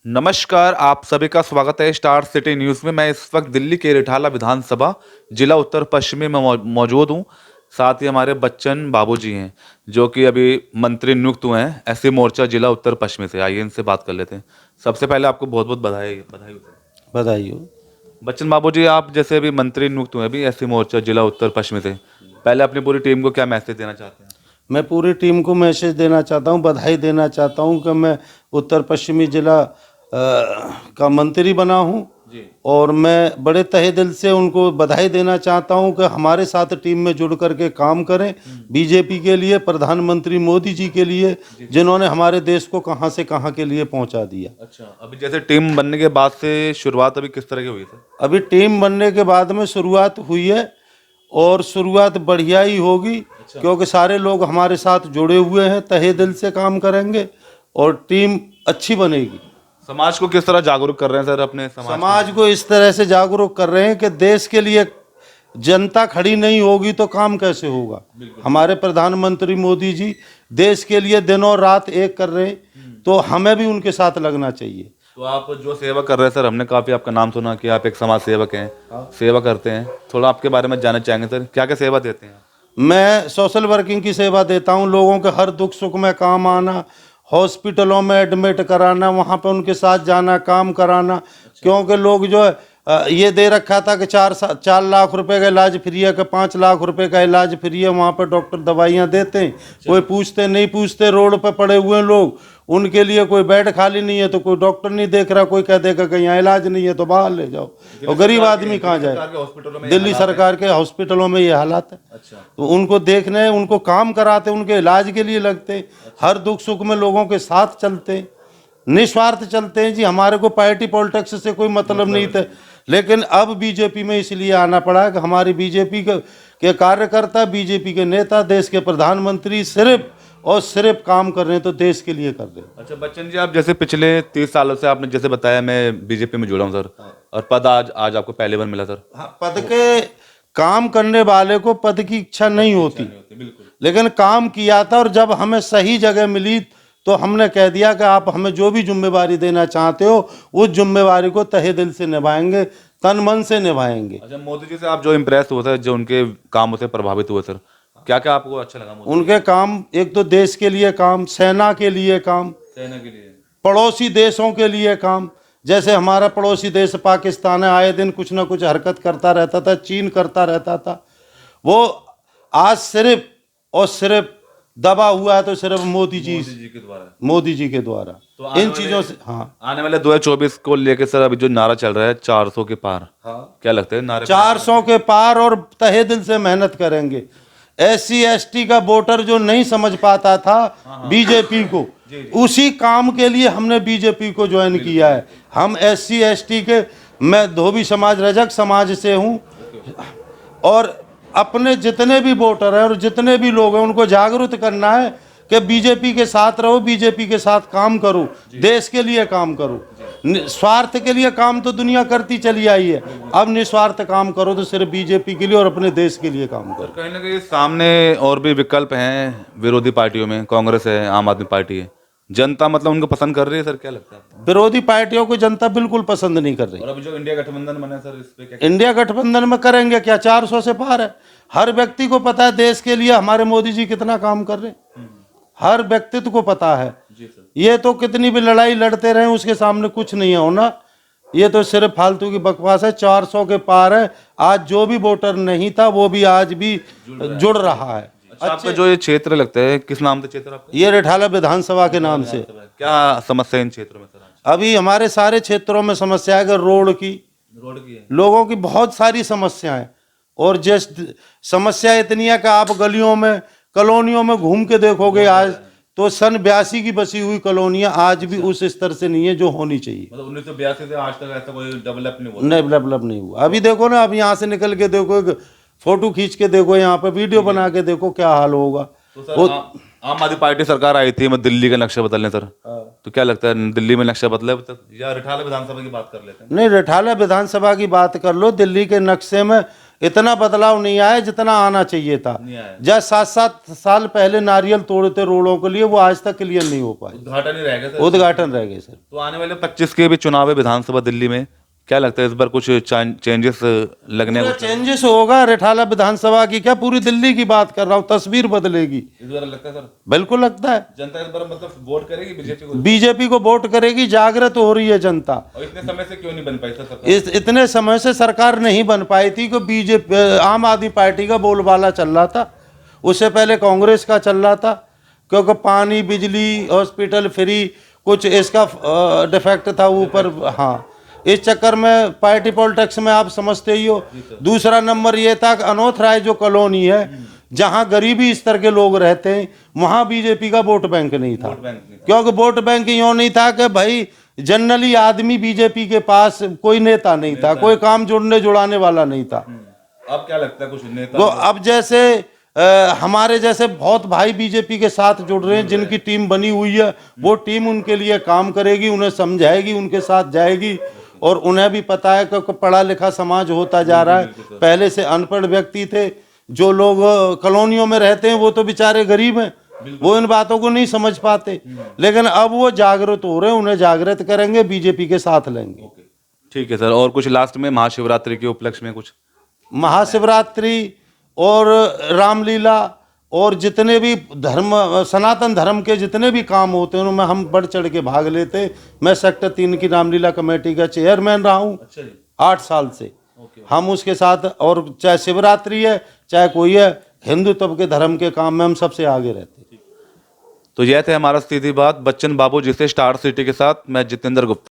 नमस्कार, आप सभी का स्वागत है स्टार सिटी न्यूज़ में। मैं इस वक्त दिल्ली के रिठाला विधानसभा जिला उत्तर पश्चिमी में मौजूद हूँ। साथ ही हमारे बच्चन बाबूजी हैं जो कि अभी मंत्री नियुक्त हुए हैं एससी मोर्चा जिला उत्तर पश्चिमी से। आइए इनसे बात कर लेते हैं। सबसे पहले आपको बहुत बहुत बधाई बधाई हो। बधाई हो। बच्चन बाबूजी, आप जैसे अभी मंत्री नियुक्त हुए अभी एससी मोर्चा जिला उत्तर पश्चिमी से, पहले अपनी पूरी टीम को क्या मैसेज देना चाहते हैं? मैं पूरी टीम को मैसेज देना चाहता हूँ, बधाई देना चाहता हूँ कि मैं उत्तर पश्चिमी जिला का मंत्री बना हूँ जी। और मैं बड़े तहे दिल से उनको बधाई देना चाहता हूँ कि हमारे साथ टीम में जुड़ करके काम करें बीजेपी के लिए, प्रधानमंत्री मोदी जी के लिए, जिन्होंने हमारे देश को कहाँ से कहाँ के लिए पहुँचा दिया। अच्छा, अभी जैसे टीम बनने के बाद से शुरुआत अभी किस तरह की हुई सर? अभी टीम बनने के बाद में शुरुआत हुई है और शुरुआत बढ़िया ही होगी। क्योंकि सारे लोग हमारे साथ जुड़े हुए हैं, तहे दिल से काम करेंगे और टीम अच्छी बनेगी। समाज को किस तरह जागरूक कर रहे हैं सर अपने समाज को इस तरह से जागरूक कर रहे हैं कि देश के लिए जनता खड़ी नहीं होगी तो काम कैसे होगा। हमारे प्रधानमंत्री मोदी जी देश के लिए दिनों रात एक कर रहे हैं, तो हमें भी उनके साथ लगना चाहिए। तो आप जो सेवा कर रहे हैं सर, हमने काफ़ी आपका नाम सुना कि आप एक समाज सेवक हैं, सेवा करते हैं। थोड़ा आपके बारे में जानना चाहेंगे सर, क्या क्या सेवा देते हैं? मैं सोशल वर्किंग की सेवा देता हूं, लोगों के हर दुख सुख में काम आना, हॉस्पिटलों में एडमिट कराना, वहां पे उनके साथ जाना, काम कराना। क्योंकि लोग जो है ये दे रखा था कि 4 लाख रुपए का इलाज फ्री है, कि 5 लाख रुपए का इलाज फ्री है, वहाँ पर डॉक्टर दवाइयाँ देते हैं, कोई पूछते नहीं पूछते। रोड पे पड़े हुए हैं लोग, उनके लिए कोई बेड खाली नहीं है तो कोई डॉक्टर नहीं देख रहा, कोई कह देगा कि यहाँ इलाज नहीं है तो बाहर ले जाओ। और गरीब आदमी कहाँ जाए? दिल्ली सरकार के हॉस्पिटलों में ये हालात है। तो उनको देखने, उनको काम कराते, उनके इलाज के लिए लगते, हर दुख सुख में लोगों के साथ चलते, निस्वार्थ चलते हैं जी। हमारे को पार्टी पॉलिटिक्स से कोई मतलब नहीं था, लेकिन अब बीजेपी में इसलिए आना पड़ा कि हमारी बीजेपी के कार्यकर्ता, बीजेपी के नेता, देश के प्रधानमंत्री सिर्फ और सिर्फ काम कर रहे हैं तो देश के लिए कर रहे हैं। अच्छा बच्चन जी, आप जैसे पिछले 30 सालों से आपने जैसे बताया मैं बीजेपी में जुड़ा हूँ सर, और पद आज आपको पहले बार मिला सर। हाँ, पद के काम करने वाले को पद की इच्छा नहीं होती, लेकिन काम किया था और जब हमें सही जगह मिली तो हमने कह दिया कि आप हमें जो भी जिम्मेवारी देना चाहते हो उस जिम्मेवारी को तहे दिल से निभाएंगे, तन मन से निभाएंगे। अच्छा, मोदी जी से आप जो इम्प्रेस हुए थे, जो उनके कामों से प्रभावित हुए सर, क्या क्या आपको अच्छा लगा? उनके काम, एक तो देश के लिए काम, सेना के लिए काम, सेना के लिए, पड़ोसी देशों के लिए काम। जैसे हमारा पड़ोसी देश पाकिस्तान है, आए दिन कुछ ना कुछ हरकत करता रहता था, चीन करता रहता था, वो आज सिर्फ और सिर्फ दबा हुआ है तो सिर्फ मोदी जी के द्वारा, मोदी जी के द्वारा। तो इन चीजों से हाँ, आने वाले 2024 को लेके सर अभी जो नारा चल रहा है 400 के पार, क्या लगता है नारे? 400 के पार, और तहे दिल से मेहनत करेंगे। SC ST का वोटर जो नहीं समझ पाता था बीजेपी को, उसी काम के लिए हमने बीजेपी को ज्वाइन किया है। हम SC ST के, मैं धोबी समाज, रजक समाज से हूँ, और अपने जितने भी वोटर हैं और जितने भी लोग हैं उनको जागरूक करना है कि बीजेपी के साथ रहो, बीजेपी के साथ काम करो, देश के लिए काम करो। स्वार्थ के लिए काम तो दुनिया करती चली आई है, अब निस्वार्थ काम करो तो सिर्फ बीजेपी के लिए और अपने देश के लिए काम करो। कहीं ना कहीं सामने और भी विकल्प हैं विरोधी पार्टियों में, कांग्रेस है, आम आदमी पार्टी है, जनता मतलब उनको पसंद कर रही है सर, क्या लगता है आपको? विरोधी पार्टियों को जनता बिल्कुल पसंद नहीं कर रही। और अभी जो इंडिया गठबंधन बना है सर, इस पे क्या? इंडिया गठबंधन में करेंगे क्या? 400 से पार है। हर व्यक्ति को पता है देश के लिए हमारे मोदी जी कितना काम कर रहे हैं, हर व्यक्तित्व को पता है। जी सर। ये तो कितनी भी लड़ाई लड़ते रहे उसके सामने कुछ नहीं है होना, ये तो सिर्फ फालतू की बकवास है। 400 के पार है। आज जो भी वोटर नहीं था वो भी आज भी जुड़ रहा है। अच्छा, आपका जो ये क्षेत्र लगता है, किस नाम से क्षेत्र आपका? ये रिठाला विधानसभा के नाम से। क्या समस्या है इन क्षेत्रों में सर? अभी हमारे सारे क्षेत्रों में समस्या है कि रोड की है, लोगों की बहुत सारी समस्याएं, और जिस समस्या इतनी है कि आप गलियों में, कॉलोनियों में घूम के देखोगे आज तो सन 82 की बसी हुई कॉलोनियां आज भी उस स्तर से नहीं है जो होनी चाहिए। मतलब 1982 से आज तक ऐसा कोई डेवलप नहीं हुआ? नहीं, डेवलप नहीं हुआ। अभी देखो ना, अब यहाँ से निकल के देखो, फोटो खींच के देखो, यहाँ पे वीडियो बना के देखो, क्या हाल होगा। तो सर आम आदमी पार्टी सरकार आई थी मैं दिल्ली का नक्शा बदलने सर, तो क्या लगता है दिल्ली में नक्शा बदला अब तक, या रिठाला विधानसभा की बात कर लेते हैं? नहीं, रिठाला विधानसभा की बात कर लो। दिल्ली के नक्शे में इतना बदलाव नहीं आया जितना आना चाहिए था। नहीं आया। जब 7-7 साल पहले नारियल तोड़ते रोडों के लिए, वो आज तक क्लियर नहीं हो पाए, उद्घाटन ही रह गया सर। उद्घाटन रह गए सर। तो आने वाले 25 के भी चुनाव है विधानसभा दिल्ली में, क्या लगता है इस बार कुछ चेंजेस लगने पूरा चेंजेस होगा। रिठाला विधानसभा की क्या, पूरी दिल्ली की बात कर रहा हूँ, तस्वीर बदलेगी। इस बार लगता है सर बिल्कुल लगता है। जनता इस बार मतलब वोट करेगी बीजेपी को? बीजेपी को वोट करेगी, जागृत हो रही है जनता। और इतने समय से क्यों नहीं बन पाई सर सरकार? इतने समय से सरकार नहीं बन पाई थी कि बीजेपी आम आदमी पार्टी का बोलबाला चल रहा था, उससे पहले कांग्रेस का चल रहा था, क्योंकि पानी, बिजली, हॉस्पिटल फ्री, कुछ इसका डिफेक्ट था ऊपर। हाँ, इस चक्कर में पार्टी पॉलिटिक्स में आप समझते ही हो। दूसरा नंबर ये था कि अनोथ राय जो कॉलोनी है, जहां गरीबी स्तर के लोग रहते हैं, वहां बीजेपी का वोट बैंक नहीं था। क्योंकि वोट बैंक यूं नहीं था कि भाई जनरली आदमी बीजेपी के पास कोई नेता नहीं था, कोई काम जोड़ने जुड़ाने वाला नहीं था। अब क्या लगता है कुछ नेता तो अब जैसे हमारे जैसे बहुत भाई बीजेपी के साथ जुड़ रहे हैं, जिनकी टीम बनी हुई है, वो टीम उनके लिए काम करेगी, उन्हें समझाएगी, उनके साथ जाएगी। और उन्हें भी पता है कि पढ़ा लिखा समाज होता जा रहा है। पहले से अनपढ़ व्यक्ति थे, जो लोग कॉलोनियों में रहते हैं वो तो बेचारे गरीब हैं, वो इन बातों को नहीं समझ पाते। लेकिन अब वो जागृत हो रहे हैं, उन्हें जागृत करेंगे, बीजेपी के साथ लेंगे। ठीक है सर, और कुछ लास्ट में महाशिवरात्रि के उपलक्ष्य में कुछ? महाशिवरात्रि और रामलीला और जितने भी धर्म, सनातन धर्म के जितने भी काम होते हैं उनमें हम बढ़ चढ़ के भाग लेते हैं। मैं सेक्टर 3 की रामलीला कमेटी का चेयरमैन रहा हूँ 8 साल से। हम उसके साथ, और चाहे शिवरात्रि है चाहे कोई है, हिंदुत्व के धर्म के काम में हम सबसे आगे रहते हैं। तो यह थे हमारा सीधी बात बच्चन बाबू जी से, स्टार सिटी के साथ मैं जितेंद्र गुप्ता।